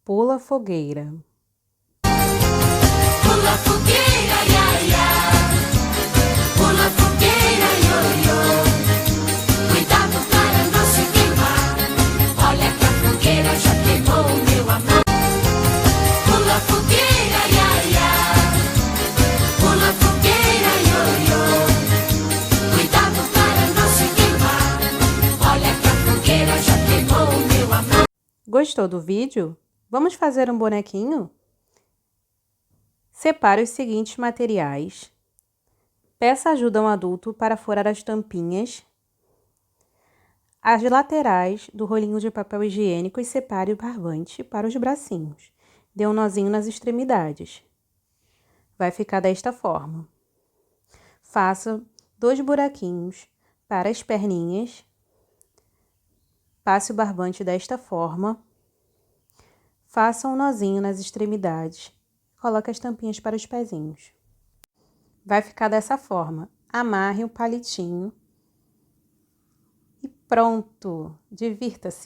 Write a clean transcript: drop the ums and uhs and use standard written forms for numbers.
Pula fogueira. Pula fogueira, ia, ia. Pula fogueira, io, io. Cuidado para não se queimar. Olha que a fogueira já queimou o meu amor. Pula fogueira, ia, ia. Pula fogueira, io, io. Cuidado para não se queimar. Olha que a fogueira já queimou o meu amor. Gostou do vídeo? Vamos fazer um bonequinho? Separe os seguintes materiais. Peça ajuda a um adulto para furar as tampinhas. As laterais do rolinho de papel higiênico e separe o barbante para os bracinhos. Dê um nozinho nas extremidades. Vai ficar desta forma. Faça 2 buraquinhos para as perninhas. Passe o barbante desta forma. Faça um nozinho nas extremidades. Coloque as tampinhas para os pezinhos. Vai ficar dessa forma. Amarre o palitinho. E pronto! Divirta-se!